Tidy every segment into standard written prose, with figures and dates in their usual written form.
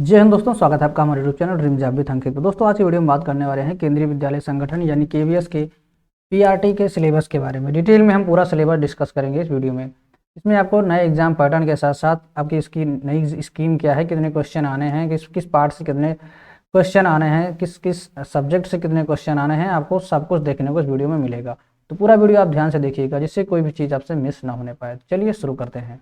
जय हिंद दोस्तों, स्वागत है आपका हमारे YouTube channel dream job with Ankit. तो दोस्तों आज की वीडियो में बात करने वाले हैं केंद्रीय विद्यालय संगठन यानी केवीएस के पीआरटी के सिलेबस के बारे में। डिटेल में हम पूरा सिलेबस डिस्कस करेंगे इस वीडियो में। इसमें आपको नए एग्जाम पैटर्न के साथ साथ आपकी इसकी नई स्कीम क्या है, कितने क्वेश्चन आने हैं, किस किस पार्ट से कितने क्वेश्चन आने हैं, किस किस सब्जेक्ट से कितने क्वेश्चन आने हैं, आपको सब कुछ देखने को इस वीडियो में मिलेगा। तो पूरा वीडियो आप ध्यान से देखिएगा जिससे कोई भी चीज़ आपसे मिस ना होने पाए। चलिए शुरू करते हैं।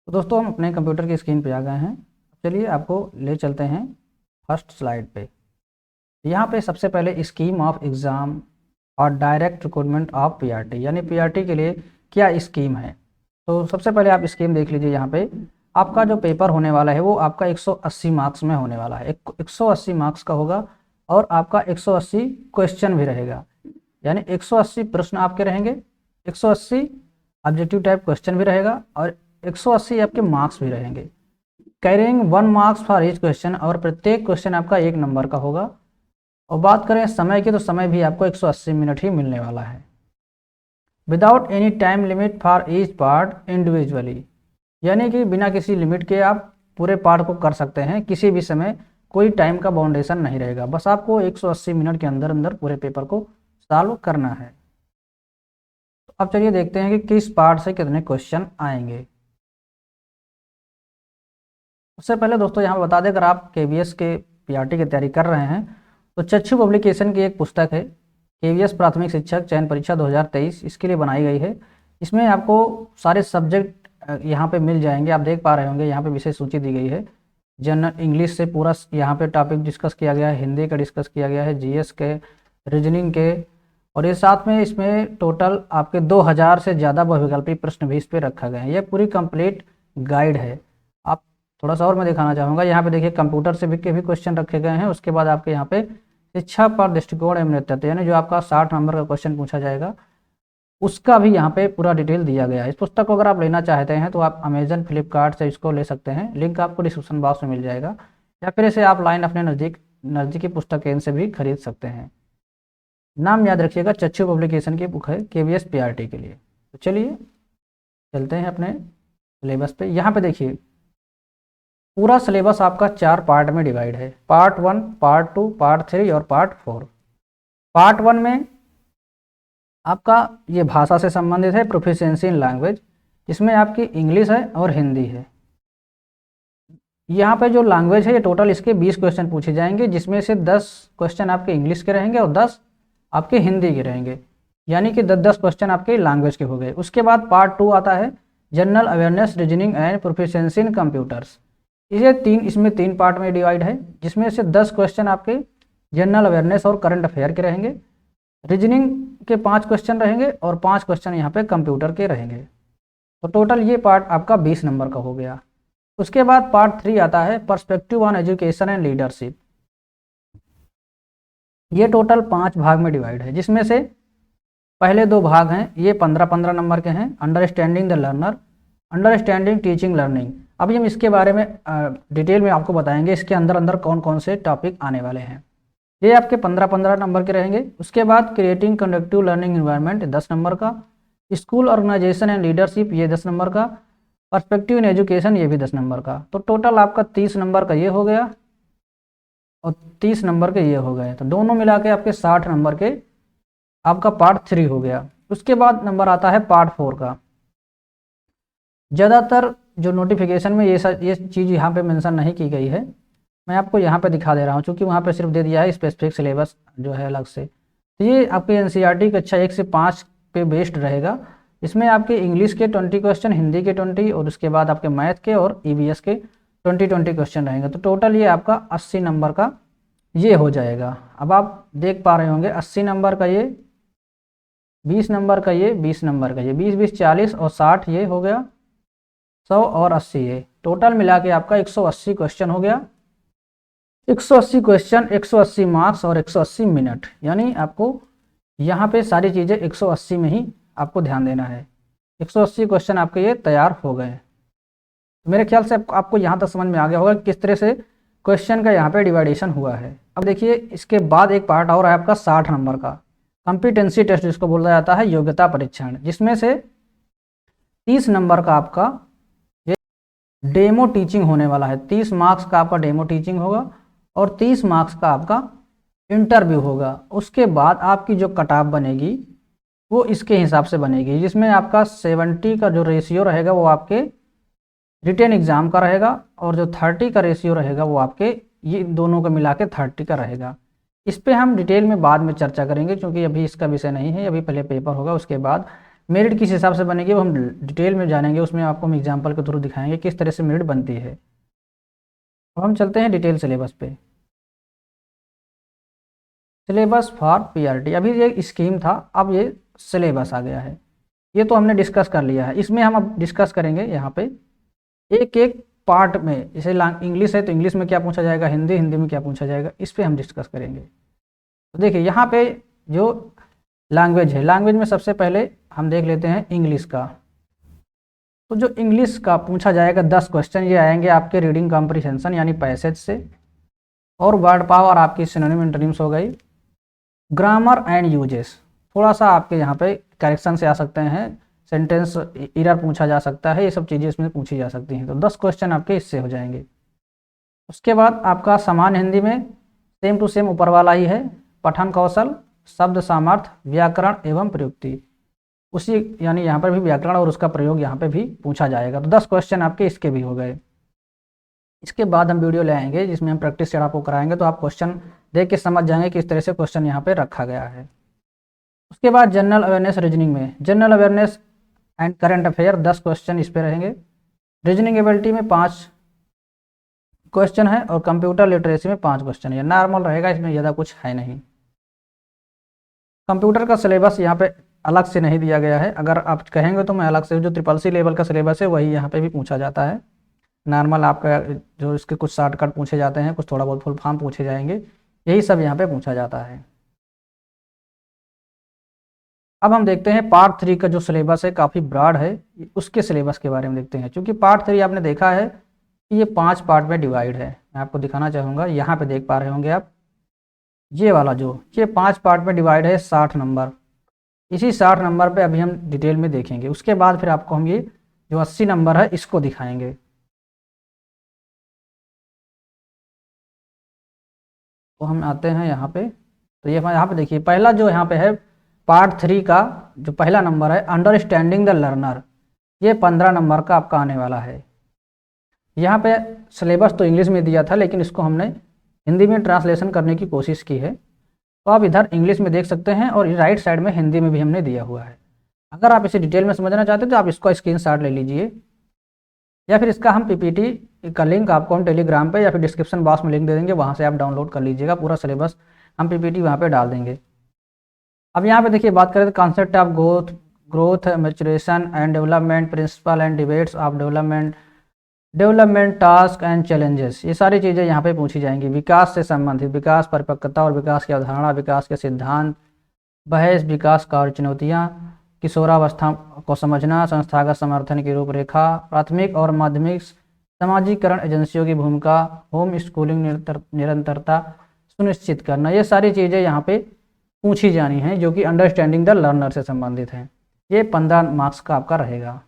तो दोस्तों हम अपने कंप्यूटर की स्क्रीन पे आ गए हैं। चलिए आपको ले चलते हैं फर्स्ट स्लाइड पे। यहाँ पे सबसे पहले स्कीम ऑफ एग्ज़ाम और डायरेक्ट रिक्रूटमेंट ऑफ पीआरटी यानी पीआरटी के लिए क्या स्कीम है। तो सबसे पहले आप स्कीम देख लीजिए। यहाँ पे आपका जो पेपर होने वाला है वो आपका 180 मार्क्स में होने वाला है। 180 मार्क्स का होगा और आपका 180 क्वेश्चन भी रहेगा, यानी 180 प्रश्न आपके रहेंगे, 180 ऑब्जेक्टिव टाइप क्वेश्चन भी रहेगा और 180 आपके मार्क्स भी रहेंगे। Carrying 1 marks for each question, और प्रत्येक क्वेश्चन आपका 1 नंबर का होगा। और बात करें समय की तो समय भी आपको 180 मिनट ही मिलने वाला है, without any time limit for each part individually, यानी कि बिना किसी लिमिट के आप पूरे पार्ट को कर सकते हैं, किसी भी समय कोई टाइम का बाउंडेशन नहीं रहेगा। बस आपको 180 मिनट के अंदर अंदर पूरे पेपर को सॉल्व करना है। तो अब चलिए देखते हैं कि किस पार्ट से कितने क्वेश्चन आएंगे। उससे पहले दोस्तों यहाँ बता दें, अगर आप केवीएस के पीआरटी की तैयारी कर रहे हैं तो चक्षु पब्लिकेशन की एक पुस्तक है केवीएस प्राथमिक शिक्षक चयन परीक्षा 2023, इसके लिए बनाई गई है। इसमें आपको सारे सब्जेक्ट यहाँ पे मिल जाएंगे। आप देख पा रहे होंगे यहाँ पे विषय सूची दी गई है। जनरल इंग्लिश से पूरा यहाँ पे टॉपिक डिस्कस किया गया है, हिंदी का डिस्कस किया गया है, जीएस के, रीजनिंग के, और ये साथ में इसमें टोटल आपके 2000 से ज़्यादा बहुविकल्पी प्रश्न भी इस पर रखा गया है। यह पूरी कंप्लीट गाइड है। आप थोड़ा सा और मैं दिखाना चाहूँगा। यहाँ पे देखिए कंप्यूटर से भी के भी क्वेश्चन रखे गए हैं। उसके बाद आपके यहाँ पे शिक्षा पर दृष्टिकोण एवं नेतृत्व, यानी जो आपका 60 नंबर का क्वेश्चन पूछा जाएगा उसका भी यहाँ पे पूरा डिटेल दिया गया है। इस पुस्तक को अगर आप लेना चाहते हैं तो आप अमेजन फ्लिपकार्ट से इसको ले सकते हैं, लिंक आपको डिस्क्रिप्शन बॉक्स में मिल जाएगा, या फिर इसे आप लाइन अपने नज़दीकी पुस्तक केंद्र से भी खरीद सकते हैं। नाम याद रखिएगा, चक्षु पब्लिकेशन की बुक है केवीएस पीआरटी के लिए। तो चलिए चलते हैं अपने सिलेबस पे। यहाँ पे देखिए पूरा सिलेबस आपका 4 पार्ट में डिवाइड है। पार्ट 1, पार्ट 2, पार्ट 3 और पार्ट 4। पार्ट 1 में आपका ये भाषा से संबंधित है, प्रोफिशिएंसी इन लैंग्वेज। इसमें आपकी इंग्लिश है और हिंदी है। यहाँ पे जो लैंग्वेज है ये टोटल इसके 20 क्वेश्चन पूछे जाएंगे, जिसमें से 10 क्वेश्चन आपके इंग्लिश के रहेंगे और 10 आपके हिंदी के रहेंगे, यानी कि 10-10 क्वेश्चन आपके लैंग्वेज के हो गए। उसके बाद पार्ट 2 आता है general awareness, reasoning and proficiency in computers. इसमें 3 पार्ट में डिवाइड है, जिसमें से 10 क्वेश्चन आपके जनरल अवेयरनेस और करंट अफेयर के रहेंगे, रीजनिंग के 5 क्वेश्चन रहेंगे और 5 क्वेश्चन यहाँ पे कंप्यूटर के रहेंगे। तो टोटल ये पार्ट आपका 20 नंबर का हो गया। उसके बाद पार्ट 3 आता है perspective on education and leadership. ये टोटल 5 भाग में डिवाइड है, जिसमें से पहले 2 भाग हैं ये 15-15 नंबर के हैं। Understanding the learner, understanding teaching learning. अभी हम इसके बारे में डिटेल में आपको बताएंगे, इसके अंदर अंदर कौन कौन से टॉपिक आने वाले हैं। ये आपके 15-15 नंबर के रहेंगे। उसके बाद creating conductive learning environment 10 number का, स्कूल ऑर्गेनाइजेशन एंड लीडरशिप ये 10 नंबर का, पर्सपेक्टिव इन एजुकेशन ये भी 10 नंबर का। तो टोटल आपका 30 नंबर का ये हो गया और 30 नंबर के ये हो गए। तो दोनों मिला के आपके 60 नंबर के आपका पार्ट 3 हो गया। उसके बाद नंबर आता है पार्ट 4 का। ज़्यादातर जो नोटिफिकेशन में ये चीज़ यहाँ पे मेंशन नहीं की गई है, मैं आपको यहाँ पे दिखा दे रहा हूँ, क्योंकि वहाँ पे सिर्फ दे दिया है स्पेसिफिक सिलेबस जो है अलग से। तो ये आपके एनसीईआरटी कक्षा 1 से 5 पे बेस्ड रहेगा। इसमें आपके इंग्लिश के 20 क्वेश्चन, हिंदी के 20 और उसके बाद आपके मैथ के और ईवीएस के 20 क्वेश्चन रहेंगे। तो टोटल ये आपका 80 नंबर का ये हो जाएगा। अब आप देख पा रहे होंगे 80 नंबर का ये, 20 नंबर का ये, 20 नंबर का ये, 20-20 40 और 60 ये हो गया, 100 और 80 ये, टोटल मिला के आपका 180 क्वेश्चन हो गया। 180 क्वेश्चन, 180 मार्क्स और 180 मिनट, यानी आपको यहाँ पे सारी चीज़ें 180 में ही आपको ध्यान देना है। 180 क्वेश्चन आपके ये तैयार हो गए। तो मेरे ख्याल से आपको यहाँ तक समझ में आ गया होगा किस तरह से क्वेश्चन का यहाँ पे डिवाइडेशन हुआ है। अब देखिए इसके बाद एक पार्ट और है आपका 60 नंबर का, कॉम्पिटेंसी टेस्ट जिसको बोला जाता है, योग्यता परीक्षण, जिसमें से 30 नंबर का आपका डेमो टीचिंग होने वाला है। 30 मार्क्स का आपका डेमो टीचिंग होगा और 30 मार्क्स का आपका इंटरव्यू होगा। उसके बाद आपकी जो कट ऑफ बनेगी वो इसके हिसाब से बनेगी, जिसमें आपका 70 का जो रेशियो रहेगा वो आपके रिटेन एग्ज़ाम का रहेगा और जो 30 का रेशियो रहेगा वो आपके ये दोनों को मिला के 30 का रहेगा। इस पे हम डिटेल में बाद में चर्चा करेंगे, क्योंकि अभी इसका विषय नहीं है। अभी पहले पेपर होगा, उसके बाद मेरिट किस हिसाब से बनेगी वो हम डिटेल में जानेंगे। उसमें आपको हम एग्जाम्पल के थ्रू दिखाएंगे किस तरह से मेरिट बनती है। अब हम चलते हैं डिटेल सिलेबस पे। सिलेबस फॉर पीआरटी, अभी ये स्कीम था, अब ये सिलेबस आ गया है। ये तो हमने डिस्कस कर लिया है। इसमें हम अब डिस्कस करेंगे यहाँ पे एक एक पार्ट में। जैसे इंग्लिश है तो इंग्लिश में क्या पूछा जाएगा, हिंदी में क्या पूछा जाएगा, इस पर हम डिस्कस करेंगे। तो देखिए यहाँ पे जो लैंग्वेज है, लैंग्वेज में सबसे पहले हम देख लेते हैं इंग्लिश का। तो जो इंग्लिश का पूछा जाएगा 10 क्वेश्चन ये आएंगे आपके रीडिंग कॉम्प्रिहेंशन यानी पैसेज से, और वर्ड पावर आपकी सिनोनिम एंटोनिम्स हो गई, ग्रामर एंड यूजेस, थोड़ा सा आपके यहाँ पे करेक्शन से आ सकते हैं, सेंटेंस एरर पूछा जा सकता है, ये सब चीज़ें इसमें पूछी जा सकती हैं। तो 10 क्वेश्चन आपके इससे हो जाएंगे। उसके बाद आपका सामान्य हिंदी में सेम टू सेम ऊपर वाला ही है, पठन कौशल, शब्द सामर्थ्य, व्याकरण एवं प्रयुक्ति, उसी यानी यहाँ पर भी व्याकरण और उसका प्रयोग यहाँ पे भी पूछा जाएगा। तो 10 क्वेश्चन आपके इसके भी हो गए। इसके बाद हम वीडियो ले आएंगे जिसमें हम प्रैक्टिस सेट आपको कराएंगे, तो आप क्वेश्चन देख के समझ जाएंगे किस तरह से क्वेश्चन यहाँ पे रखा गया है। उसके बाद जनरल अवेयरनेस रीजनिंग में general awareness and current affair 10 question इस पे रहेंगे। रीजनिंग एबिलिटी में 5 क्वेश्चन है और कंप्यूटर लिटरेसी में 5 क्वेश्चन है। नॉर्मल रहेगा, इसमें ज़्यादा कुछ है नहीं। कंप्यूटर का सिलेबस यहाँ पे अलग से नहीं दिया गया है, अगर आप कहेंगे तो मैं अलग से, जो CCC लेवल का सिलेबस है वही यहाँ पे भी पूछा जाता है। नॉर्मल आपका जो इसके कुछ शॉर्टकट पूछे जाते हैं, कुछ थोड़ा बहुत फुल फॉर्म पूछे जाएंगे, यही सब यहाँ पे पूछा जाता है। अब हम देखते हैं पार्ट 3 का जो सिलेबस है, काफ़ी ब्रॉड है, उसके सिलेबस के बारे में देखते हैं। क्योंकि पार्ट 3 आपने देखा है कि ये 5 पार्ट में डिवाइड है। मैं आपको दिखाना चाहूँगा, यहाँ पे देख पा रहे होंगे आप, ये वाला जो ये 5 पार्ट में डिवाइड है, 60 नंबर। इसी 60 नंबर पे अभी हम डिटेल में देखेंगे। उसके बाद फिर आपको हम ये जो 80 नंबर है इसको दिखाएंगे। तो हम आते हैं यहाँ पे, तो ये यहाँ पे देखिए, पहला जो यहाँ पे है पार्ट 3 का जो पहला नंबर है, अंडरस्टैंडिंग द लर्नर, ये 15 नंबर का आपका आने वाला है। यहाँ पे सिलेबस तो इंग्लिश में दिया था, लेकिन इसको हमने हिंदी में ट्रांसलेशन करने की कोशिश की है। तो आप इधर इंग्लिश में देख सकते हैं और राइट साइड में हिंदी में भी हमने दिया हुआ है। अगर आप इसे डिटेल में समझना चाहते हैं तो आप इसका स्क्रीनशॉट ले लीजिए, या फिर इसका हम PPT का लिंक आपको हम टेलीग्राम पे या फिर डिस्क्रिप्शन बॉक्स में लिंक दे देंगे, वहाँ से आप डाउनलोड कर लीजिएगा। पूरा सिलेबस हम PPT वहाँ पे डाल देंगे। अब यहाँ पे देखिए, बात करें तो concept of growth maturation and development, principle and debates of development task and challenges, ये सारी चीज़ें यहाँ पे पूछी जाएंगी। विकास से संबंधित, विकास परिपक्वता और विकास की अवधारणा, विकास के सिद्धांत, बहस, विकास का और चुनौतियाँ, किशोरावस्था को समझना, संस्थागत समर्थन की रूपरेखा, प्राथमिक और माध्यमिक सामाजिकरण एजेंसियों की भूमिका, होम स्कूलिंग निरंतरता सुनिश्चित करना, ये सारी चीज़ें यहाँ पे पूछी जानी हैं जो कि अंडरस्टैंडिंग द लर्नर से संबंधित हैं। ये 15 मार्क्स का आपका रहेगा।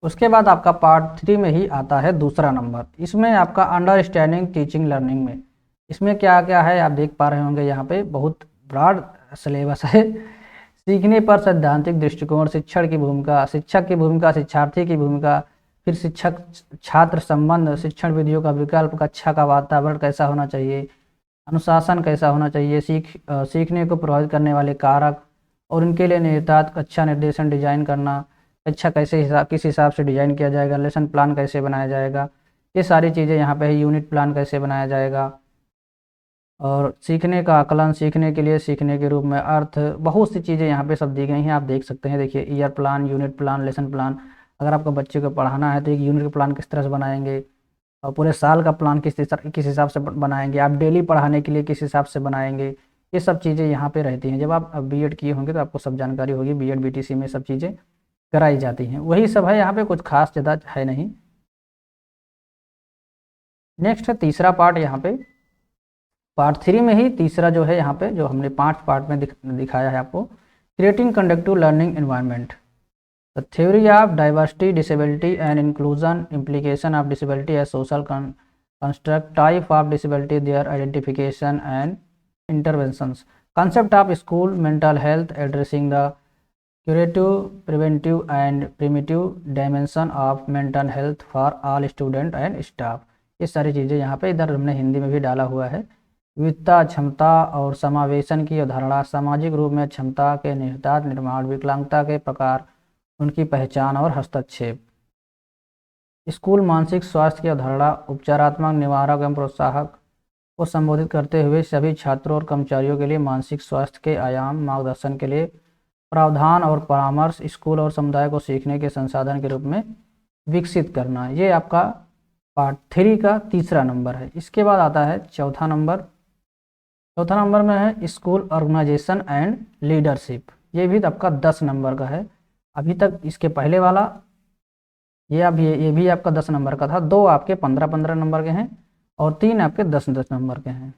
उसके बाद आपका पार्ट 3 में ही आता है दूसरा नंबर, इसमें आपका अंडरस्टैंडिंग टीचिंग लर्निंग में, इसमें क्या क्या है आप देख पा रहे होंगे। यहाँ पे बहुत ब्रॉड सिलेबस है। सीखने पर सैद्धांतिक दृष्टिकोण, शिक्षण की भूमिका, शिक्षक की भूमिका, शिक्षार्थी की भूमिका, फिर शिक्षक छात्र संबंध, शिक्षण विधियों का विकल्प, कक्षा का वातावरण कैसा होना चाहिए, अनुशासन कैसा होना चाहिए, सीखने को प्रभावित करने वाले कारक और उनके लिए निहितार्थ, कक्षा निर्देशन डिजाइन करना, कक्षा किस हिसाब से डिजाइन किया जाएगा, लेसन प्लान कैसे बनाया जाएगा, ये सारी चीज़ें यहाँ पे है। यूनिट प्लान कैसे बनाया जाएगा, और सीखने का आकलन, सीखने के लिए सीखने के रूप में अर्थ, बहुत सी चीज़ें यहाँ पे सब दी गई हैं, आप देख सकते हैं। देखिए, year plan, unit plan, lesson plan, अगर आपको बच्चे को पढ़ाना है तो एक यूनिट का प्लान किस तरह से बनाएंगे, और पूरे साल का प्लान किस हिसाब से बनाएंगे, आप डेली पढ़ाने के लिए किस हिसाब से बनाएंगे, ये सब चीज़ें यहाँ पे रहती हैं। जब आप B.Ed किए होंगे तो आपको सब जानकारी होगी, B.Ed BTC में सब चीज़ें कराई जाती हैं, वही सब है यहाँ पे, कुछ खास ज़्यादा है नहीं। नेक्स्ट है तीसरा पार्ट, यहाँ पे पार्ट 3 में ही तीसरा जो है यहाँ पे, जो हमने 5 पार्ट में दिखाया है आपको, creating conductive learning environment. The theory of diversity disability and inclusion implication of disability as social construct type of disability their identification and interventions concept of school mental health addressing the curative preventive and primitive dimension of mental health for all student and staff। ये सारी चीज़ें यहाँ पे इधर हमने हिंदी में भी डाला हुआ है। विविधता क्षमता और समावेशन की अवधारणा, सामाजिक रूप में क्षमता के निहितार्थ निर्माण, विकलांगता के प्रकार, उनकी पहचान और हस्तक्षेप। स्कूल मानसिक स्वास्थ्य की अवधारणा उपचारात्मक निवारक एवं प्रोत्साहक को संबोधित करते हुए सभी छात्रों और कर्मचारियों के लिए मानसिक स्वास्थ्य के आयाम, मार्गदर्शन के लिए प्रावधान और परामर्श स्कूल और समुदाय को सीखने के संसाधन के रूप में विकसित करना। ये आपका पार्ट 3 का तीसरा नंबर है। इसके बाद आता है चौथा नंबर। चौथा नंबर में है स्कूल ऑर्गेनाइजेशन एंड लीडरशिप। ये भी आपका 10 नंबर का है। अभी तक इसके पहले वाला ये भी आपका 10 नंबर का था। 2 आपके 15-15 नंबर के हैं और 3 आपके 10-10 नंबर के हैं।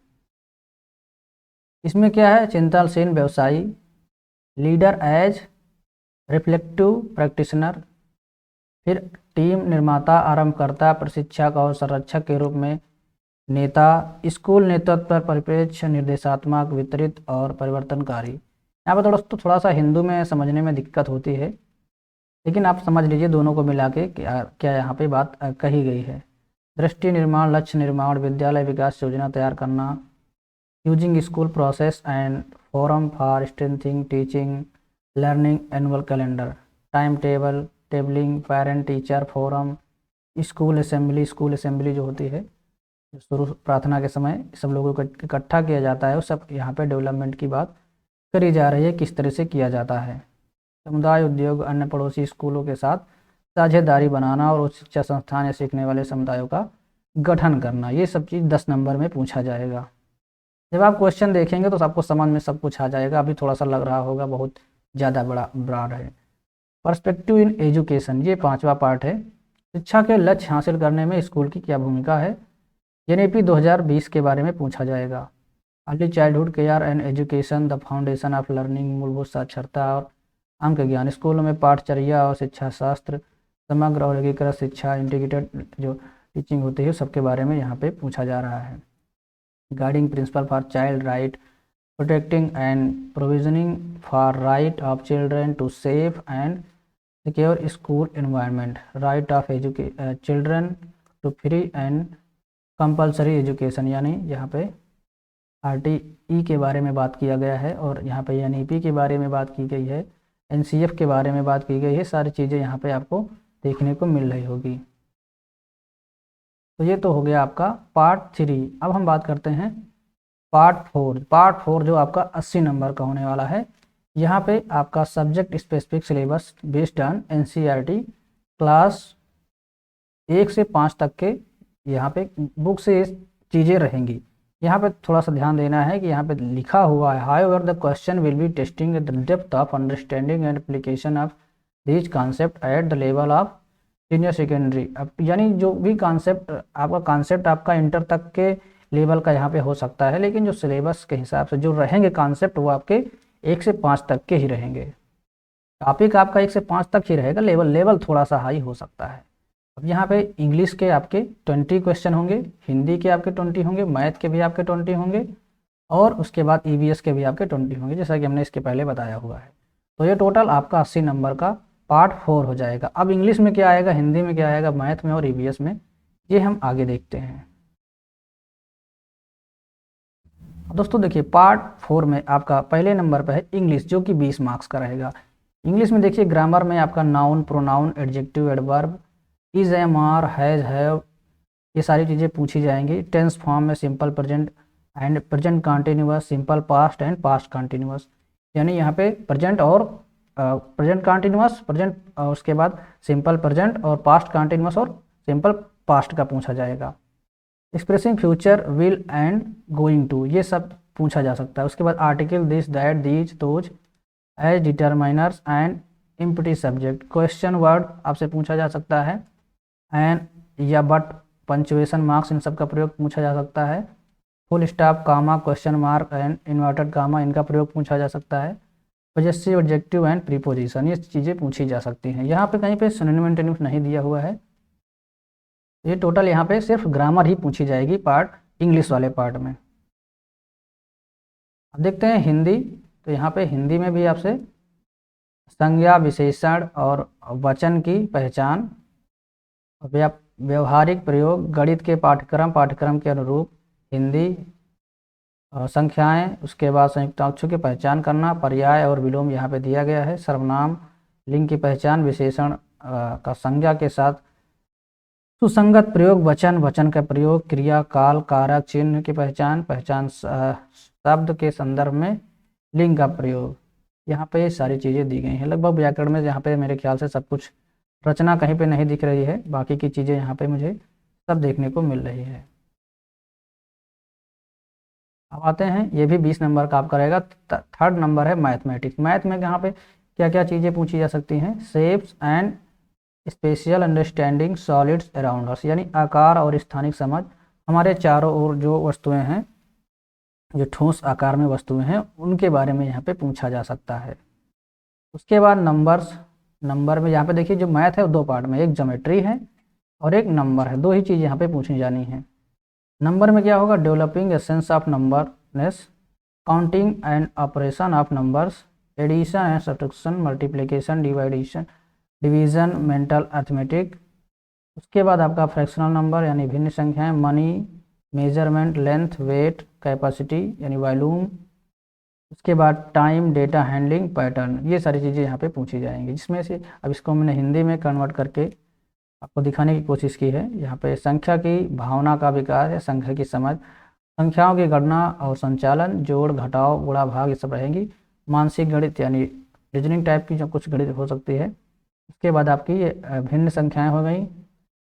इसमें क्या है, चिंतनशील व्यवसायी, लीडर एज रिफ्लेक्टिव प्रैक्टिशनर, फिर टीम निर्माता, आरंभकर्ता, प्रशिक्षक और संरक्षक के रूप में नेता, स्कूल नेतृत्व परिप्रेक्ष्य, निर्देशात्मक, वितरित और परिवर्तनकारी। यहाँ पर थोड़ा सा हिंदू में समझने में दिक्कत होती है, लेकिन आप समझ लीजिए दोनों को मिला के क्या यहाँ पे बात कही गई है। दृष्टि निर्माण, लक्ष्य निर्माण, विद्यालय विकास योजना तैयार करना, using school process and forum for strengthening teaching learning, annual calendar, time table, tabling, parent teacher forum, school assembly जो होती है, शुरू प्रार्थना के समय सब लोगों को इकट्ठा किया जाता है, वो सब यहाँ पे डेवलपमेंट की बात करी जा रही है, किस तरह से किया जाता है। समुदाय, उद्योग, अन्य पड़ोसी स्कूलों के साथ साझेदारी बनाना और उच्च शिक्षा संस्थान या सीखने वाले समुदायों का गठन करना, ये सब चीज़ 10 नंबर में पूछा जाएगा। जब आप क्वेश्चन देखेंगे तो आपको समझ में सब कुछ आ जाएगा। अभी थोड़ा सा लग रहा होगा बहुत ज़्यादा ब्रॉड है। पर्सपेक्टिव इन एजुकेशन, ये 5वां पार्ट है। शिक्षा के लक्ष्य हासिल करने में स्कूल की क्या भूमिका है, NEP 2020 के बारे में पूछा जाएगा। Early childhood care and education, the foundation of learning, मूलभूत साक्षरता और अंक ज्ञान, स्कूलों में पाठचर्या और शिक्षा शास्त्र, समग्र और एकीकृत शिक्षा, इंटीग्रेटेड जो टीचिंग होती है सबके बारे में यहाँ पे पूछा जा रहा है। Guiding principle for child right, protecting and provisioning for right of children to safe and secure school environment, right of children to free and compulsory education, यानी यहाँ पे RTE के बारे में बात किया गया है और यहाँ पे NEP के बारे में बात की गई है, NCF के बारे में बात की गई है। सारी चीज़ें यहाँ पे आपको देखने को मिल रही होगी। तो ये तो हो गया आपका पार्ट 3। अब हम बात करते हैं पार्ट 4। पार्ट 4 जो आपका 80 नंबर का होने वाला है। यहाँ पे आपका subject specific syllabus based on NCERT class 1 से 5 तक के यहाँ पे बुक से चीज़ें रहेंगी। यहाँ पे थोड़ा सा ध्यान देना है कि यहाँ पे लिखा हुआ है, however the question will be testing the depth of understanding and application of these concept at the level of senior secondary. अब यानी जो भी कॉन्सेप्ट आपका इंटर तक के लेवल का यहाँ पे हो सकता है, लेकिन जो सिलेबस के हिसाब से जो रहेंगे कॉन्सेप्ट वो आपके 1 से 5 तक के ही रहेंगे। टॉपिक आपका 1 से 5 तक ही रहेगा, लेवल थोड़ा सा हाई हो सकता है। अब यहाँ पे इंग्लिश के आपके 20 क्वेश्चन होंगे, हिंदी के आपके 20 होंगे, मैथ के भी आपके 20 होंगे और उसके बाद EVS के भी आपके 20 होंगे, जैसा कि हमने इसके पहले बताया हुआ है। तो ये टोटल आपका 80 नंबर का पार्ट 4 हो जाएगा। अब इंग्लिश में क्या आएगा, हिंदी में क्या आएगा, मैथ में और EVS में, ये हम आगे देखते हैं। दोस्तों देखिए पार्ट 4 में आपका पहले नंबर पर है इंग्लिश, जो कि 20 मार्क्स का रहेगा। इंग्लिश में देखिए ग्रामर में आपका noun, pronoun, adjective, adverb, is, am, are, has, have, ये सारी चीज़ें पूछी जाएंगी। टेंस फॉर्म में simple present and present continuous, simple past and past continuous, यानी यहाँ पे प्रेजेंट और प्रेजेंट कंटिन्यूअस, प्रेजेंट और उसके बाद सिंपल प्रेजेंट और पास्ट कंटिन्यूअस और सिंपल पास्ट का पूछा जाएगा। Expressing future, will and going to, ये सब पूछा जा सकता है। उसके बाद article this, that, these, those as determiners and empty subject, question word आपसे पूछा जा सकता है, एंड या बट, पंचुएशन मार्क्स, इन सब का प्रयोग पूछा जा सकता है। Full stop, comma, question mark and inverted comma, इनका प्रयोग पूछा जा सकता है। पजेसिव, एडजेक्टिव एंड प्रीपोजिशन, ये चीज़ें पूछी जा सकती हैं। यहाँ पे कहीं पे सिनोनिम एंटोनिम्स नहीं दिया हुआ है। ये टोटल यहाँ पे सिर्फ ग्रामर ही पूछी जाएगी पार्ट, इंग्लिश वाले पार्ट में। अब देखते हैं हिंदी। तो यहाँ पे हिंदी में भी आपसे संज्ञा, विशेषण और वचन की पहचान, व्यवहारिक प्रयोग, गणित के पाठ्यक्रम के अनुरूप हिंदी, संख्याएं, उसके बाद संयुक्ताक्षरों की पहचान करना, पर्याय और विलोम यहाँ पे दिया गया है, सर्वनाम लिंग की पहचान, विशेषण का संज्ञा के साथ सुसंगत प्रयोग, वचन का प्रयोग, क्रिया, काल, कारक, चिन्ह की पहचान शब्द के संदर्भ में लिंग का प्रयोग, यहाँ पे ये सारी चीज़ें दी गई हैं। लगभग व्याकरण में यहाँ पे मेरे ख्याल से सब कुछ, रचना कहीं पे नहीं दिख रही है, बाकी की चीज़ें यहाँ पे मुझे सब देखने को मिल रही है। अब आते हैं, ये भी 20 नंबर का आपका रहेगा। थर्ड नंबर है मैथमेटिक्स। मैथ में यहाँ पे क्या क्या चीज़ें पूछी जा सकती हैं? Shapes and spatial understanding solids around us, यानी आकार और स्थानिक समझ, हमारे चारों ओर जो वस्तुएं हैं, जो ठोस आकार में वस्तुएं हैं, उनके बारे में यहाँ पे पूछा जा सकता है। उसके बाद नंबर्स। नंबर में यहाँ पे देखिए, जो मैथ है वो दो पार्ट में, एक ज्योमेट्री है और एक नंबर है, दो ही चीज़ यहाँ पे पूछी जानी है। नंबर में क्या होगा? Developing essence of numberness, counting and operation of numbers, addition and subtraction, multiplication, division, mental arithmetic. उसके बाद आपका फ्रैक्शनल नंबर यानी भिन्न संख्याएं, money, measurement, length, weight, capacity यानी वॉल्यूम। उसके बाद टाइम, डेटा हैंडलिंग, पैटर्न, ये सारी चीज़ें यहाँ पे पूछी जाएंगी, जिसमें से अब इसको मैंने हिंदी में कन्वर्ट करके आपको दिखाने की कोशिश की है। यहाँ पे संख्या की भावना का विकास है, संख्या की समझ, संख्याओं की गणना और संचालन, जोड़, घटाव, गुणा, भाग, ये सब रहेंगी। मानसिक गणित यानी रीजनिंग टाइप की जो कुछ गणित हो सकती है। उसके बाद आपकी ये भिन्न संख्याएं हो गई,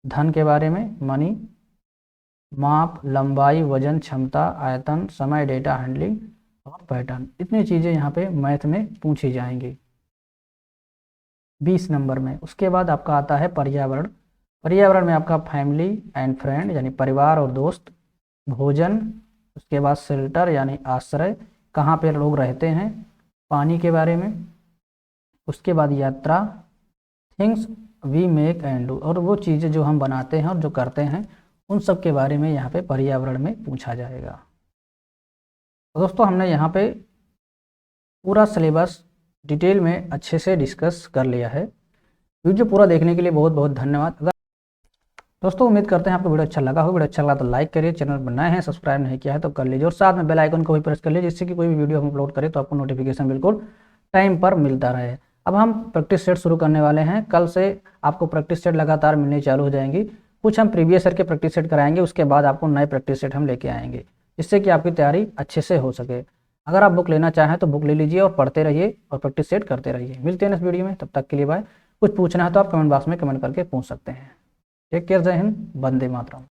धन के बारे में, मनी, माप, लंबाई, वजन, क्षमता, आयतन, समय, डेटा हैंडलिंग और पैटर्न, इतनी चीज़ें यहाँ पे मैथ में पूछी जाएंगी 20 नंबर में। उसके बाद आपका आता है पर्यावरण। पर्यावरण में आपका फैमिली एंड फ्रेंड यानी परिवार और दोस्त, भोजन, उसके बाद शेल्टर यानी आश्रय, कहाँ पे लोग रहते हैं, पानी के बारे में। उसके बाद यात्रा, things we make and do, और वो चीज़ें जो हम बनाते हैं और जो करते हैं, उन सब के बारे में यहाँ पे पर्यावरण में पूछा जाएगा। तो दोस्तों, हमने यहाँ पे पूरा सिलेबस डिटेल में अच्छे से डिस्कस कर लिया है। वीडियो पूरा देखने के लिए बहुत बहुत धन्यवाद। अगर दोस्तों, उम्मीद करते हैं आपको वीडियो अच्छा लगा हो। वीडियो अच्छा लगा तो लाइक करिए, चैनल पर नए हैं सब्सक्राइब नहीं किया है तो कर लीजिए, और साथ में बेल आइकन को भी प्रेस कर लीजिए, जिससे कि कोई भी वीडियो हम अपलोड करें तो आपको नोटिफिकेशन बिल्कुल टाइम पर मिलता रहे। अब हम प्रैक्टिस सेट शुरू करने वाले हैं। कल से आपको प्रैक्टिस सेट लगातार मिलने चालू हो जाएंगी। कुछ हम प्रीवियस ईयर के प्रैक्टिस सेट कराएंगे, उसके बाद आपको नए प्रैक्टिस सेट हम लेके आएंगे, जिससे कि आपकी तैयारी अच्छे से हो सके। अगर आप बुक लेना चाहें तो बुक ले लीजिए और पढ़ते रहिए और प्रैक्टिस सेट करते रहिए। मिलते हैं इस वीडियो में, तब तक के लिए बाय। कुछ पूछना है तो आप कमेंट बॉक्स में कमेंट करके पूछ सकते हैं। टेक केयर, जय हिंद, वंदे मातरम।